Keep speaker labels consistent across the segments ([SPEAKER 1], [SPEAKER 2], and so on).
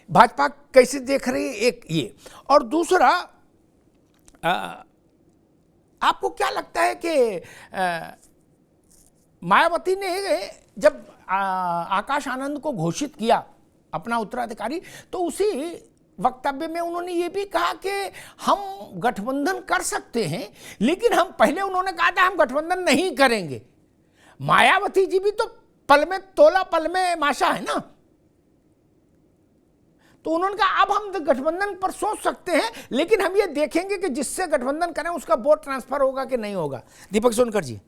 [SPEAKER 1] भाजपा कैसे देख रही है, एक ये। और दूसरा, आपको क्या लगता है कि मायावती ने जब आकाश आनंद को घोषित किया अपना उत्तराधिकारी, तो उसी वक्तव्य में उन्होंने ये भी कहा कि हम गठबंधन कर सकते हैं, लेकिन हम पहले उन्होंने कहा था हम गठबंधन नहीं करेंगे। मायावती जी भी तो पल में तोला पल में माशा है ना, तो उन्होंने कहा अब हम गठबंधन पर सोच सकते हैं, लेकिन हम ये देखेंगे कि जिससे गठबंधन करें उसका वोट ट्रांसफर होगा कि नहीं होगा। दीपक सोनकर जी।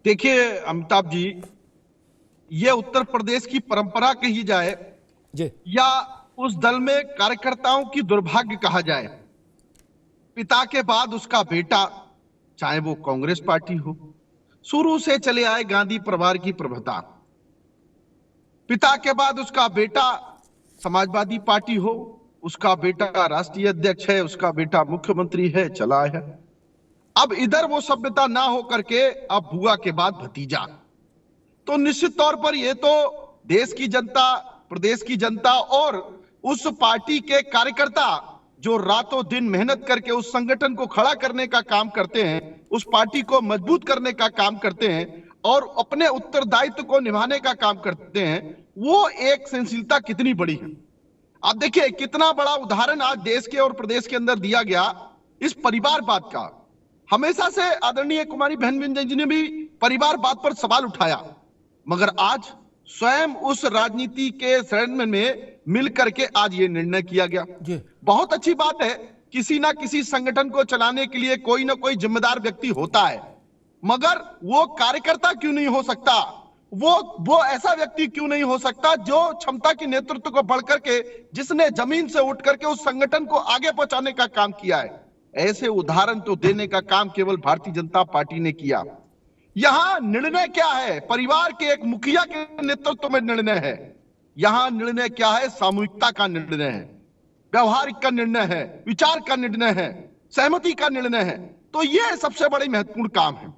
[SPEAKER 2] देखिए अमिताभ जी, ये उत्तर प्रदेश की परंपरा कही जाए
[SPEAKER 1] जी,
[SPEAKER 2] या उस दल में कार्यकर्ताओं की दुर्भाग्य कहा जाए, पिता के बाद उसका बेटा, चाहे वो कांग्रेस पार्टी हो, शुरू से चले आए गांधी परिवार की प्रभुता, पिता के बाद उसका बेटा समाजवादी पार्टी हो, उसका बेटा राष्ट्रीय अध्यक्ष है, उसका बेटा मुख्यमंत्री है, चला है। अब इधर वो सभ्यता ना हो करके अब बुआ के बाद भतीजा, तो निश्चित तौर पर ये तो देश की जनता, प्रदेश की जनता और उस पार्टी के कार्यकर्ता जो रातों दिन मेहनत करके उस संगठन को खड़ा करने का काम करते हैं, उस पार्टी को मजबूत करने का काम करते हैं और अपने उत्तरदायित्व को निभाने का काम करते हैं, वो एक सहनशीलता कितनी बड़ी है। आप देखिए कितना बड़ा उदाहरण आज देश के और प्रदेश के अंदर दिया गया इस परिवारवाद का। हमेशा से आदरणीय कुमारी बहन विंजय जी ने भी परिवारवाद पर सवाल उठाया, मगर आज स्वयं उस राजनीति के शरण में मिल करके आज ये निर्णय किया गया। बहुत अच्छी बात है, किसी ना किसी संगठन को चलाने के लिए कोई ना कोई जिम्मेदार व्यक्ति होता है, मगर वो कार्यकर्ता क्यों नहीं हो सकता, वो ऐसा व्यक्ति क्यों नहीं हो सकता जो क्षमता की नेतृत्व को बढ़ करके, जिसने जमीन से उठ करके उस संगठन को आगे पहुंचाने का काम किया है। ऐसे उदाहरण तो देने का काम केवल भारतीय जनता पार्टी ने किया। यहां निर्णय क्या है, परिवार के एक मुखिया के नेतृत्व में निर्णय है। यहां निर्णय क्या है, सामूहिकता का निर्णय है, व्यवहारिक का निर्णय है, विचार का निर्णय है, सहमति का निर्णय है। तो यह सबसे बड़ी महत्वपूर्ण काम है।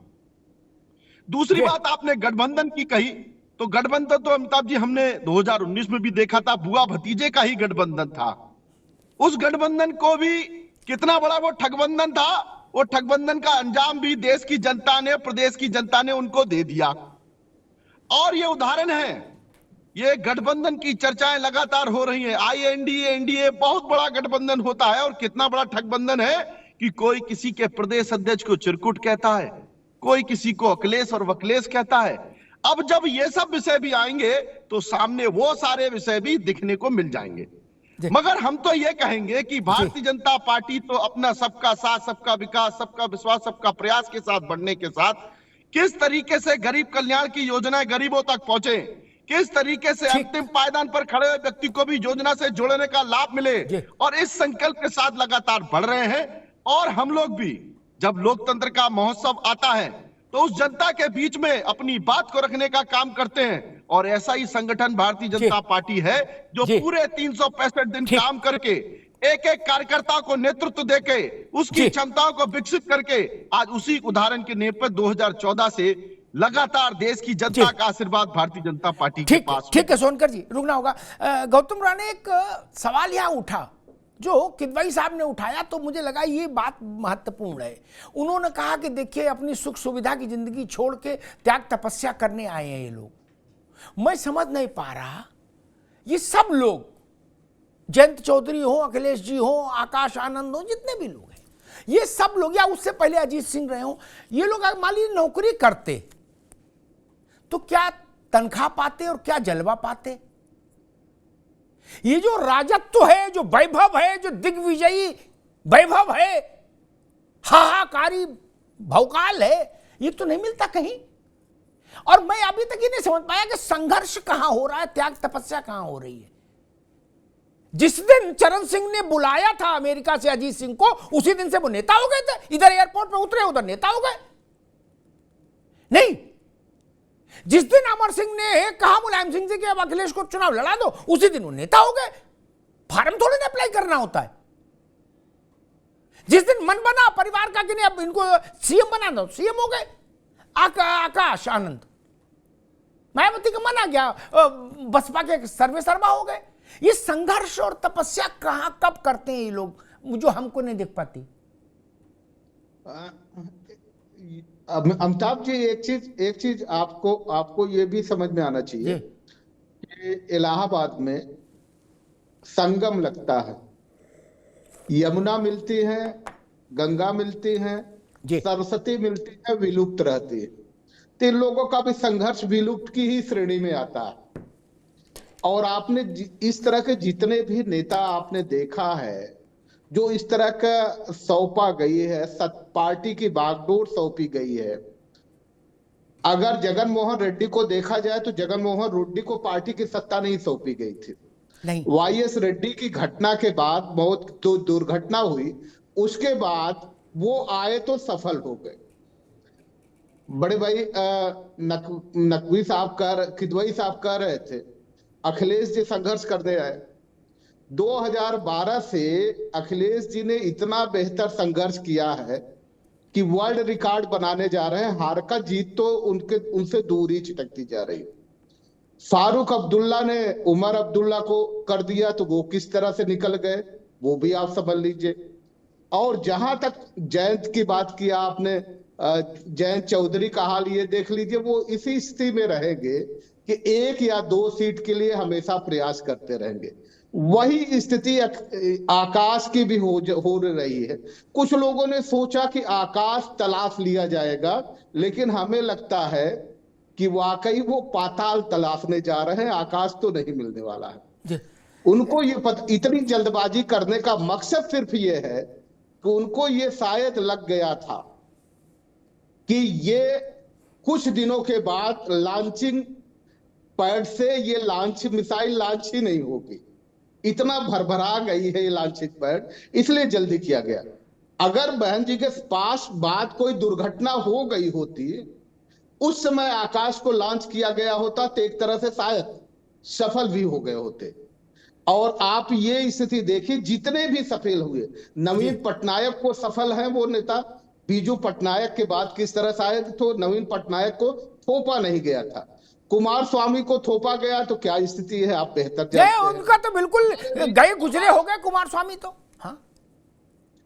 [SPEAKER 2] दूसरी बात आपने गठबंधन की कही, तो गठबंधन तो अमिताभ जी हमने 2019 में भी देखा था, बुआ भतीजे का ही गठबंधन था। उस गठबंधन को भी कितना बड़ा वो ठगबंधन था, वो ठगबंधन का अंजाम भी देश की जनता ने, प्रदेश की जनता ने उनको दे दिया। और ये उदाहरण है, ये गठबंधन की चर्चाएं लगातार हो रही हैं। आईएनडीए, एनडीए बहुत बड़ा गठबंधन होता है और कितना बड़ा ठगबंधन है कि कोई किसी के प्रदेश अध्यक्ष को चिरकुट कहता है, कोई किसी को अखिलेश और वकलेश कहता है। अब जब ये सब विषय भी आएंगे तो सामने वो सारे विषय भी दिखने को मिल जाएंगे। मगर हम तो ये कहेंगे कि भारतीय जनता पार्टी तो अपना सबका साथ, सबका विकास, सबका विश्वास, सबका प्रयास के साथ बढ़ने के साथ किस तरीके से गरीब कल्याण की योजनाएं गरीबों तक पहुंचे, किस तरीके से अंतिम पायदान पर खड़े हुए व्यक्ति को भी योजना से जोड़ने का लाभ मिले, और इस संकल्प के साथ लगातार बढ़ रहे हैं। और हम लोग भी जब लोकतंत्र का महोत्सव आता है तो उस जनता के बीच में अपनी बात को रखने का काम करते हैं, और ऐसा ही संगठन भारतीय जनता पार्टी है जो पूरे 365 दिन काम करके एक एक कार्यकर्ता को नेतृत्व देके उसकी क्षमताओं को विकसित करके आज उसी उदाहरण के नेप पर 2014 से लगातार देश की जनता का आशीर्वाद भारतीय जनता पार्टी के पास।
[SPEAKER 1] ठीक है सोनकर जी, रुकना होगा। गौतम राणे, एक सवाल यहां उठा जो किदवई साहब ने उठाया, तो मुझे लगा ये बात महत्वपूर्ण है। उन्होंने कहा कि देखिए अपनी सुख सुविधा की जिंदगी छोड़ के त्याग तपस्या करने आए हैं ये लोग। मैं समझ नहीं पा रहा, ये सब लोग, जयंत चौधरी हो, अखिलेश जी हो, आकाश आनंद हो, जितने भी लोग हैं, ये सब लोग, या उससे पहले अजीत सिंह रहे हो, ये लोग अगर मान लीजिए नौकरी करते तो क्या तनख्वाह पाते और क्या जलवा पाते? ये जो राजत्व है, जो वैभव है, जो दिग्विजयी वैभव है, हाहाकारी भौकाल है, ये तो नहीं मिलता कहीं। और मैं अभी तक ये नहीं समझ पाया कि संघर्ष कहां हो रहा है, त्याग तपस्या कहां हो रही है। जिस दिन चरण सिंह ने बुलाया था अमेरिका से अजीत सिंह को, उसी दिन से वो नेता हो गए थे। इधर एयरपोर्ट पे उतरे, उधर नेता हो गए। नहीं, जिस दिन अमर सिंह ने कहा मुलायम सिंह से कि अब अखिलेश को चुनाव लड़ा दो, उसी दिन वो नेता हो गए। फार्म थोड़े ना अप्लाई करना होता है। जिस दिन मन बना परिवार का कि नहीं अब इनको सीएम बना दो, सीएम हो गए। आकाश आनंद, मायावती का मन आ गया, बसपा के सर्वे सर्वा हो गए। ये संघर्ष और तपस्या कहां कब करते हैं ये लोग, जो हमको नहीं देख पाती।
[SPEAKER 3] अमिताभ जी, एक चीज आपको ये भी समझ में आना चाहिए कि इलाहाबाद में संगम लगता है, यमुना मिलती है, गंगा मिलती है, सरस्वती मिलती है, विलुप्त रहती है। तो इन लोगों का भी संघर्ष विलुप्त की ही श्रेणी में आता है। और आपने इस तरह के जितने भी नेता आपने देखा है जो इस तरह का सौंपा गई है, पार्टी की बागडोर सौंपी गई है। अगर जगन मोहन रेड्डी को देखा जाए तो जगन मोहन रेड्डी को पार्टी की सत्ता नहीं सौंपी गई थी। वाईएस रेड्डी की घटना के बाद, बहुत तो दुर्घटना हुई, उसके बाद वो आए तो सफल हो गए। बड़े भाई नकवी साहब किदवई साहब कह रहे थे अखिलेश जी संघर्ष करने आए। 2012 से अखिलेश जी ने इतना बेहतर संघर्ष किया है कि वर्ल्ड रिकॉर्ड बनाने जा रहे हैं। हार का जीत तो उनसे दूर ही छिटकती जा रही है। फारूक अब्दुल्ला ने उमर अब्दुल्ला को कर दिया तो वो किस तरह से निकल गए, वो भी आप समझ लीजिए। और जहां तक जयंत की बात किया आपने, जयंत चौधरी का हाल ये देख लीजिए, वो इसी स्थिति में रहेंगे कि 1 या 2 सीट के लिए हमेशा प्रयास करते रहेंगे। वही स्थिति आकाश की भी हो रही है। कुछ लोगों ने सोचा कि आकाश तलाश लिया जाएगा, लेकिन हमें लगता है कि वाकई वो पाताल तलाशने जा रहे हैं, आकाश तो नहीं मिलने वाला है। उनको ये इतनी जल्दबाजी करने का मकसद सिर्फ ये है कि उनको ये शायद लग गया था कि ये कुछ दिनों के बाद लॉन्चिंग पैड से ये मिसाइल लॉन्च ही नहीं होगी। इतना भरभरा गई है ये लॉन्चिंग पैड, इसलिए जल्दी किया गया। अगर बहन जी के पास बात कोई दुर्घटना हो गई होती, उस समय आकाश को लॉन्च किया गया होता तो एक तरह से शायद सफल भी हो गए होते। और आप ये स्थिति देखिए, जितने भी सफल हुए, नवीन पटनायक को सफल है वो नेता, बीजू पटनायक के बाद किस तरह शायद तो नवीन पटनायक को थोपा नहीं गया था, कुमार स्वामी को थोपा गया तो क्या स्थिति है आप बेहतर जानते हैं।
[SPEAKER 1] उनका तो बिल्कुल गए गुजरे हो गए कुमार स्वामी तो।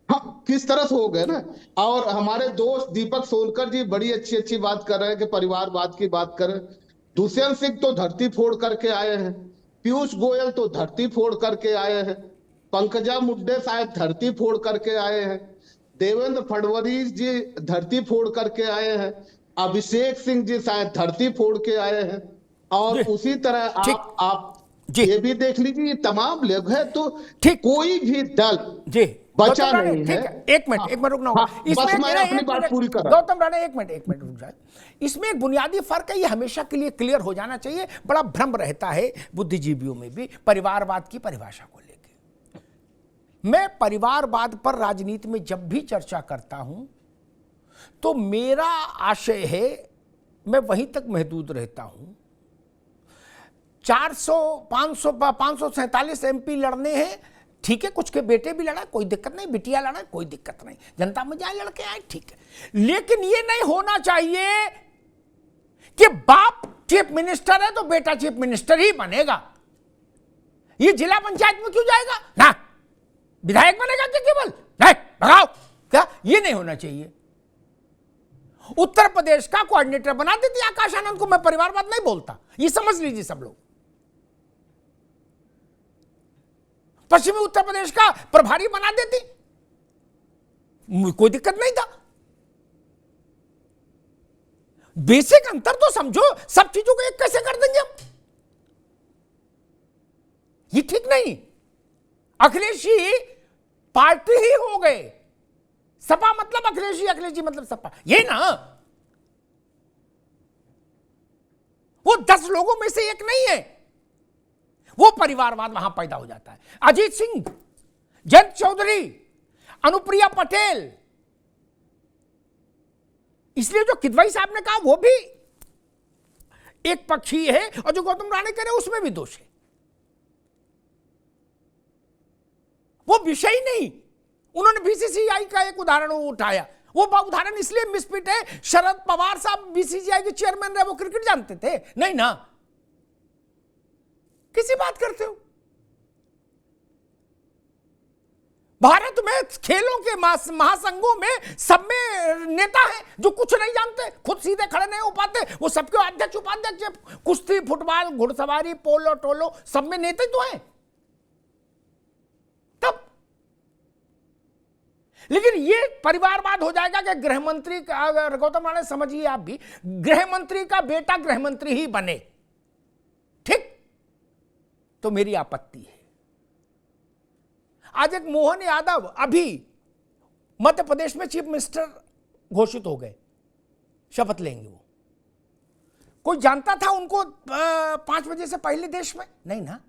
[SPEAKER 3] हाँ, किस तरह से हो गए ना। और हमारे दोस्त दीपक सोनकर जी बड़ी अच्छी बात कर रहे हैं कि परिवारवाद की बात करें। दुष्यंत सिंह तो धरती फोड़ करके आए हैं, पीयूष गोयल तो धरती फोड़ करके आए हैं, पंकजा मुंडे शायद धरती फोड़ करके आए हैं, देवेंद्र फडणवीस जी धरती फोड़ करके आए हैं, अभिषेक सिंह जी शायद धरती फोड़ के आए हैं। और उसी तरह आप ये भी देख लीजिए, तमाम लोग हैं तो कोई भी दल बचा नहीं है।
[SPEAKER 1] एक मिनट रुकना होगा।
[SPEAKER 3] इसमें मैं अपनी बात पूरी कर रहा हूं।
[SPEAKER 1] गौतम राणा एक मिनट रुक जाए। इसमें एक बुनियादी फर्क है, ये हमेशा के लिए क्लियर हो जाना चाहिए। बड़ा भ्रम रहता है बुद्धिजीवियों में भी परिवारवाद की परिभाषा को लेकर। मैं परिवारवाद पर राजनीति में जब भी चर्चा करता हूं तो मेरा आशय है, मैं वहीं तक महदूद रहता हूं। 547 एमपी लड़ने हैं, ठीक है, कुछ के बेटे भी लड़ा, कोई दिक्कत नहीं, बिटिया लड़ा, कोई दिक्कत नहीं, जनता में जाए लड़के आए, ठीक है। लेकिन ये नहीं होना चाहिए कि बाप चीफ मिनिस्टर है तो बेटा चीफ मिनिस्टर ही बनेगा। ये जिला पंचायत में क्यों जाएगा ना, विधायक बनेगा क्या केवल, नहीं भगाओ, क्या ये नहीं होना चाहिए। उत्तर प्रदेश का कोऑर्डिनेटर बना देती आकाश आनंद को, मैं परिवारवाद नहीं बोलता, ये समझ लीजिए सब लोग। पश्चिमी उत्तर प्रदेश का प्रभारी बना देती, कोई दिक्कत नहीं था। बेसिक अंतर तो समझो, सब चीजों को एक कैसे कर देंगे हम, ये ठीक नहीं। अखिलेश जी पार्टी ही हो गए, सपा मतलब अखिलेश जी मतलब सपा, ये ना। वो 10 लोगों में से एक नहीं है, वो परिवारवाद वहां पैदा हो जाता है। अजीत सिंह, जयंत चौधरी, अनुप्रिया पटेल, इसलिए जो किदवई साहब ने कहा वो भी एक पक्षी है, और जो गौतम राणा कह रहे उसमें भी दोष है। वो विषय नहीं, उन्होंने बीसीसीआई का एक उदाहरण उठाया, वो उदाहरण इसलिए मिसफिट है, शरद पवार साहब बीसीसीआई के चेयरमैन रहे, वो क्रिकेट जानते थे? नहीं ना। किसी बात करते हो? भारत में खेलों के महासंघों में सब में नेता हैं जो कुछ नहीं जानते, खुद सीधे खड़े नहीं हो पाते, वो सबके अध्यक्ष उपाध्यक्ष, कुश्ती, फुटबॉल, घुड़सवारी, पोलो टोलो, सब में नेता तो हैं। तब लेकिन ये परिवारवाद हो जाएगा कि गृह मंत्री का, गौतम राणे समझिए आप भी, गृह मंत्री का बेटा गृह मंत्री ही बने, ठीक? तो मेरी आपत्ति है। आज एक मोहन यादव अभी मध्य प्रदेश में चीफ मिनिस्टर घोषित हो गए, शपथ लेंगे वो। कोई जानता था उनको 5 बजे से पहले देश में? नहीं ना।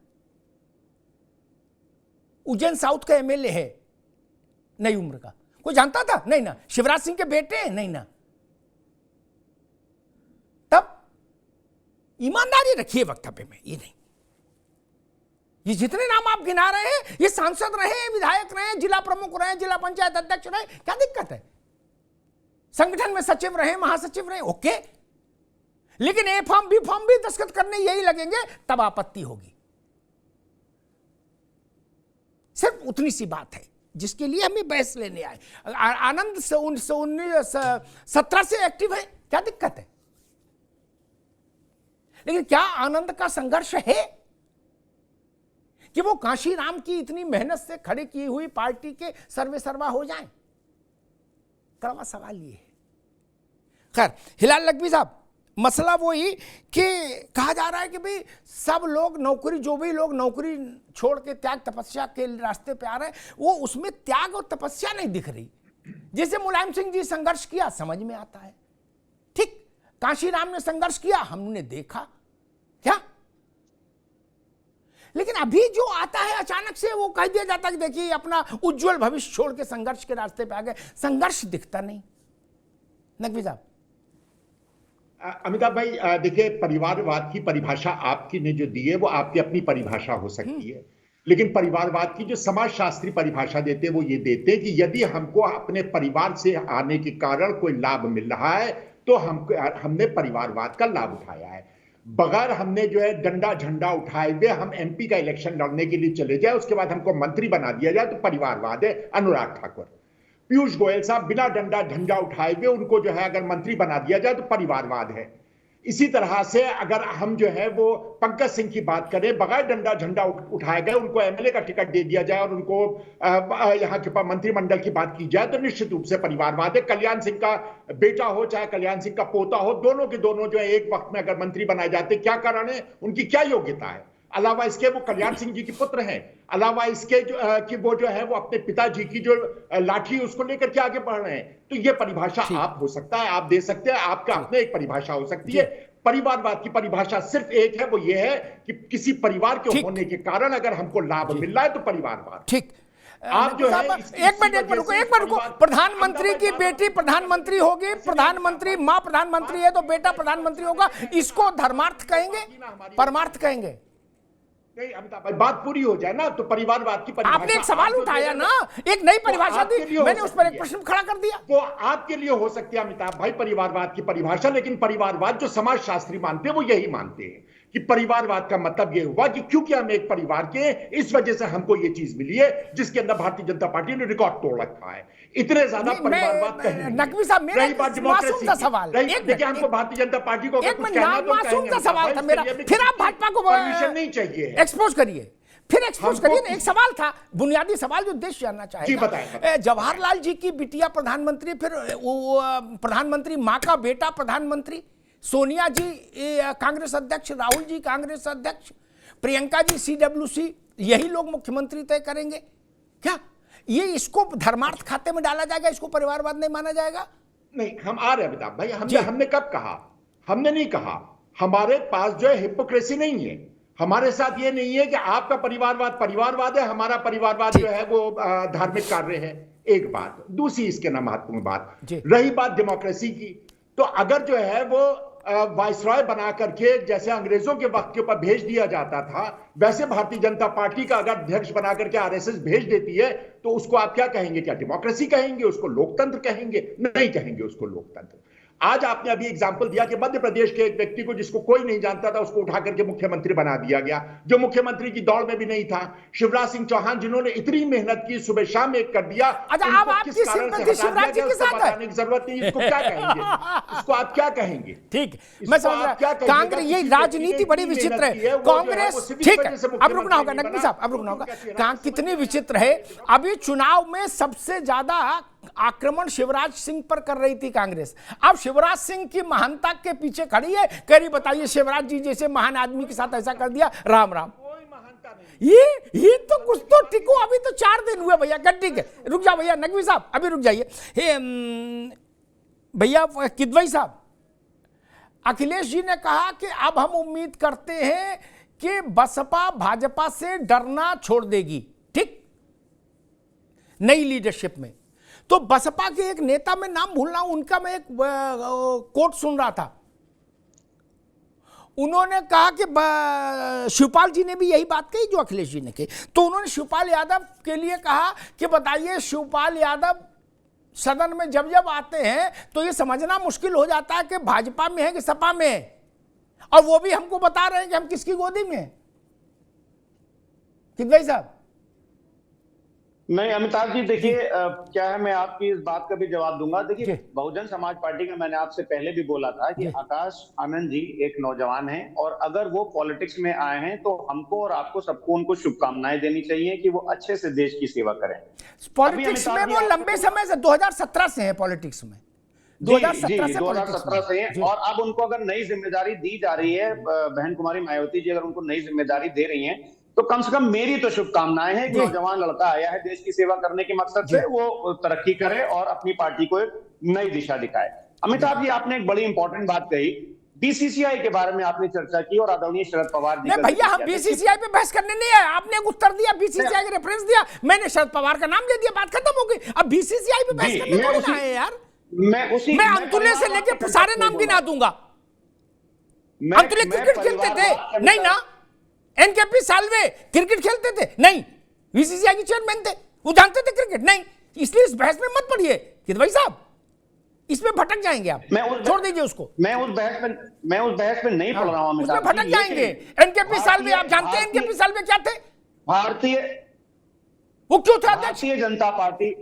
[SPEAKER 1] उज्जैन साउथ का एमएलए है, नई उम्र का, कोई जानता था? नहीं ना। शिवराज सिंह के बेटे हैं? नहीं ना। तब ईमानदारी रखिए वक्तव्य में, ये नहीं। ये जितने नाम आप गिना रहे हैं, ये सांसद रहे, विधायक रहे, जिला प्रमुख रहे, जिला पंचायत अध्यक्ष रहे, क्या दिक्कत है? संगठन में सचिव रहे, महासचिव रहे, ओके। लेकिन ए फॉर्म बी फॉर्म भी दस्तखत करने यही लगेंगे, तब आपत्ति होगी। सिर्फ उतनी सी बात है जिसके लिए हमें बहस लेने आए। आनंद 1917 से एक्टिव है, क्या दिक्कत है? लेकिन क्या आनंद का संघर्ष है कि वो कांशीराम की इतनी मेहनत से खड़ी की हुई पार्टी के सर्वे सर्वा हो जाएं? कड़वा सवाल ये है। खैर, हिलाल लखवी साहब, मसला वही कि कहा जा रहा है कि भाई सब लोग नौकरी, जो भी लोग नौकरी छोड़ के त्याग तपस्या के रास्ते पे आ रहे हैं, वो उसमें त्याग और तपस्या नहीं दिख रही। जैसे मुलायम सिंह जी संघर्ष किया, समझ में आता है, ठीक। कांशीराम ने संघर्ष किया, हमने देखा क्या। लेकिन अभी जो आता है अचानक से, वो कह दिया जाता है कि देखिए अपना उज्जवल भविष्य छोड़ के संघर्ष के रास्ते पे आ गए। संघर्ष दिखता नहीं। नकवी साहब।
[SPEAKER 4] अमिताभ भाई, देखिए, परिवारवाद की परिभाषा आपकी ने जो दी है वो आपकी अपनी परिभाषा हो सकती है, लेकिन परिवारवाद की जो समाजशास्त्री परिभाषा देते हैं वो ये देते हैं कि यदि हमको अपने परिवार से आने के कारण कोई लाभ मिल रहा है तो हमने परिवारवाद का लाभ उठाया है। बगैर हमने जो है डंडा झंडा उठाए हुए हम एमपी का इलेक्शन लड़ने के लिए चले जाए, उसके बाद हमको मंत्री बना दिया जाए तो परिवारवाद है। अनुराग ठाकुर, पीयूष गोयल साहब बिना डंडा झंडा उठाए हुए उनको जो है अगर मंत्री बना दिया जाए तो परिवारवाद है। इसी तरह से अगर हम जो है वो पंकज सिंह की बात करें, बगैर डंडा झंडा उठाए गए उनको एमएलए का टिकट दे दिया जाए और उनको यहाँ के मंत्रिमंडल की बात की जाए तो निश्चित रूप से परिवारवाद है। कल्याण सिंह का बेटा हो चाहे कल्याण सिंह का पोता हो, दोनों के दोनों जो है एक वक्त में अगर मंत्री बनाए जाते, क्या कारण है, उनकी क्या योग्यता है? अलावा इसके वो कल्याण सिंह जी के पुत्र हैं, अलावा इसके कि वो जो है वो अपने पिताजी की जो लाठी उसको लेकर के आगे बढ़ रहे हैं। तो ये परिभाषा आप हो सकता है, आप दे सकते हैं, आपका अपने एक परिभाषा हो सकती है। परिवारवाद की परिभाषा सिर्फ एक है, वो ये है कि किसी परिवार के होने के कारण अगर हमको लाभ मिल रहा है तो परिवारवाद।
[SPEAKER 1] ठीक।
[SPEAKER 4] आप जो है
[SPEAKER 1] एक मिनट रुको। प्रधानमंत्री की बेटी प्रधानमंत्री होगी, प्रधानमंत्री मां प्रधानमंत्री है तो बेटा प्रधानमंत्री होगा, इसको धर्मार्थ कहेंगे, परमार्थ कहेंगे?
[SPEAKER 4] नहीं अमिताभ भाई, बात पूरी हो जाए ना तो परिवारवाद की परिभाषा।
[SPEAKER 1] आपने एक सवाल उठाया ना, एक नई परिभाषा दी, मैंने उस पर एक प्रश्न खड़ा कर दिया।
[SPEAKER 4] वो आपके लिए हो सकती है अमिताभ भाई परिवारवाद की परिभाषा, लेकिन परिवारवाद जो समाजशास्त्री मानते हैं वो यही मानते हैं कि परिवारवाद का मतलब ये हुआ कि क्योंकि हम एक परिवार के, इस वजह से हमको ये चीज मिली है जिसके अंदर भारतीय जनता पार्टी ने रिकॉर्ड तोड़ रखा है। इतने ज्यादा परिवारवाद कहीं
[SPEAKER 1] नकवी साहब, मेरा मासूम सा सवाल,
[SPEAKER 4] देखिए हमको भारतीय जनता पार्टी को
[SPEAKER 1] एक मासूम सा सवाल था मेरा, फिर आप भाजपा को
[SPEAKER 4] परमिशन नहीं चाहिए,
[SPEAKER 1] एक्सपोज करिए, फिर एक्सपोज करिए। एक सवाल था, बुनियादी सवाल जो देश जानना चाहेगा। जवाहरलाल जी की बिटिया प्रधानमंत्री, फिर प्रधानमंत्री मां का बेटा प्रधानमंत्री, सोनिया जी कांग्रेस अध्यक्ष, राहुल जी कांग्रेस अध्यक्ष, प्रियंका जी सीडब्ल्यूसी, यही लोग मुख्यमंत्री तय करेंगे क्या? ये इसको धर्मार्थ खाते में डाला जाएगा, इसको परिवारवाद नहीं माना जाएगा?
[SPEAKER 4] नहीं, हम आ रहे हैं अमिताभ भाई, हमने कब कहा? हमने नहीं कहा। हमारे पास जो है हिपोक्रेसी नहीं है, हमारे साथ ये नहीं है कि आपका परिवारवाद है, हमारा परिवारवाद जो है वो धार्मिक कार्य है। एक बात, दूसरी इसके ना महत्वपूर्ण बात रही बात डेमोक्रेसी की, तो अगर जो है वो वाइसरॉय बना करके जैसे अंग्रेजों के वक्त के ऊपर भेज दिया जाता था, वैसे भारतीय जनता पार्टी का अगर अध्यक्ष बना करके आरएसएस भेज देती है तो उसको आप क्या कहेंगे? क्या डेमोक्रेसी कहेंगे? उसको लोकतंत्र कहेंगे? नहीं कहेंगे उसको लोकतंत्र। आज आपने अभी एग्जाम्पल दिया कि मध्य प्रदेश के एक व्यक्ति को जिसको कोई नहीं जानता था उसको उठा करके मुख्यमंत्री बना दिया गया, जो मुख्यमंत्री की दौड़ में भी नहीं था। शिवराज सिंह चौहान जिन्होंने इतनी मेहनत की, सुबह शाम एक कर दिया,
[SPEAKER 1] अच्छा, अब आपकी सिंपैथी शिवराज जी के साथ है?
[SPEAKER 4] बताने की जरूरत नहीं। इसको क्या कहेंगे? इसको आप क्या कहेंगे?
[SPEAKER 1] ठीक, मैं समझ रहा हूं। कांग्रेस, ये राजनीति बड़ी विचित्र है। कांग्रेस, ठीक है, अब रुकना होगा नकवी साहब, अब रुकना होगा। कितनी विचित्र है। अभी चुनाव में सबसे ज्यादा आक्रमण शिवराज सिंह पर कर रही थी कांग्रेस, अब शिवराज सिंह की महानता के पीछे खड़ी है, कह रही बताइए शिवराज जी जैसे महान आदमी के साथ ऐसा कर दिया, राम राम। ये तो कुछ तो टिको, अभी तो 4 दिन हुए भैया। ठीक है, रुक जाओ भैया, नकवी साहब अभी रुक जाइए। भैया किदवई साहब, अखिलेश जी ने कहा कि अब हम उम्मीद करते हैं कि बसपा भाजपा से डरना छोड़ देगी, ठीक, नई लीडरशिप में। तो बसपा के एक नेता, में नाम भूल रहा हूं उनका, मैं एक कोट सुन रहा था, उन्होंने कहा कि शिवपाल जी ने भी यही बात कही जो अखिलेश जी ने कही। तो उन्होंने शिवपाल यादव के लिए कहा कि बताइए शिवपाल यादव सदन में जब जब आते हैं तो ये समझना मुश्किल हो जाता है कि भाजपा में है कि सपा में है, और वो भी हमको बता रहे हैं कि हम किसकी गोदी में हैं। किदवई साहब।
[SPEAKER 5] नहीं अमिताभ जी, देखिए क्या है, मैं आपकी इस बात का भी जवाब दूंगा। देखिए बहुजन समाज पार्टी का मैंने आपसे पहले भी बोला था कि आकाश आनंद जी एक नौजवान हैं, और अगर वो पॉलिटिक्स में आए हैं तो हमको और आपको सबको उनको शुभकामनाएं देनी चाहिए कि वो अच्छे से देश की सेवा करें।
[SPEAKER 1] पॉलिटिक्स में वो लंबे समय से 2017 से है पॉलिटिक्स में,
[SPEAKER 5] 2017 से हैं, और अब उनको अगर नई जिम्मेदारी दी जा रही है, बहन कुमारी मायावती जी अगर उनको नई जिम्मेदारी दे रही हैं, तो कम से कम मेरी तो शुभकामनाएं हैं कि नौजवान लड़का आया है देश की सेवा करने के मकसद से, वो तरक्की करे और अपनी पार्टी को एक नई दिशा दिखाए। अमिताभ जी, आपने एक बड़ी इंपॉर्टेंट बात कही, बीसीसीआई के बारे में आपने चर्चा की, और आदरणीय शरद पवार जी।
[SPEAKER 1] भैया हम बीसीसीआई पे बहस करने नहीं आए, आपने एक उत्तर दिया, बीसीसीआई का रेफरेंस दिया, मैंने शरद पवार का नाम ले दिया, बात खत्म हो गई। अब बीसीसीआई पे बहस करने कौन आए यार? मैं अंतुले से लेके सारे नाम गिना दूंगा। अंतुले क्रिकेट खेलते थे नहीं ना? एनकेपी साल्वे क्रिकेट खेलते थे नहीं? बीसीसीआई के चेयरमैन थे, वो जानते थे क्रिकेट नहीं? इसलिए इस बहस में मत पड़िए किदवई साहब, इसमें भटक जाएंगे आप, छोड़ दीजिए उसको।
[SPEAKER 5] मैं उस बहस में नहीं पड़ रहा हूं,
[SPEAKER 1] उसमें भटक जाएंगे। एनकेपी साल्वे, आप जानते हैं एनकेपी साल्वे क्या थे? वो क्यों थे अध्यक्ष?
[SPEAKER 5] भारतीय जनता पार्टी।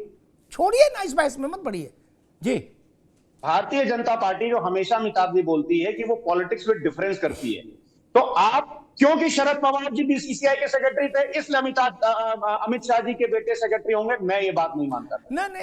[SPEAKER 1] छोड़िए ना, इस बहस में मत पड़िए जी।
[SPEAKER 5] भारतीय जनता पार्टी जो हमेशा अमिताभ जी बोलती है कि वो पॉलिटिक्स में डिफरेंस करती है, तो आप, क्योंकि शरद पवार जी बीसीसीआई के सेक्रेटरी थे इसलिए अमित शाह जी के बेटे सेक्रेटरी होंगे, मैं ये बात नहीं मानता।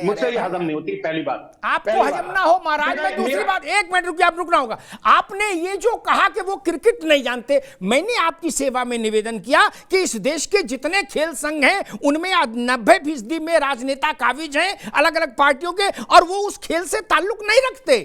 [SPEAKER 5] मुझसे ये हजम नहीं होती, पहली बात।
[SPEAKER 1] आपको हजम ना हो महाराज, मैं दूसरी बात, एक मिनट रुकिए, आप रुकना होगा। आपने ये जो कहा कि वो क्रिकेट नहीं जानते, मैंने आपकी सेवा में निवेदन किया कि इस देश के जितने खेल संघ हैं उनमें 90% में राजनेता काबिज हैं अलग अलग पार्टियों के, और वो उस खेल से ताल्लुक नहीं रखते।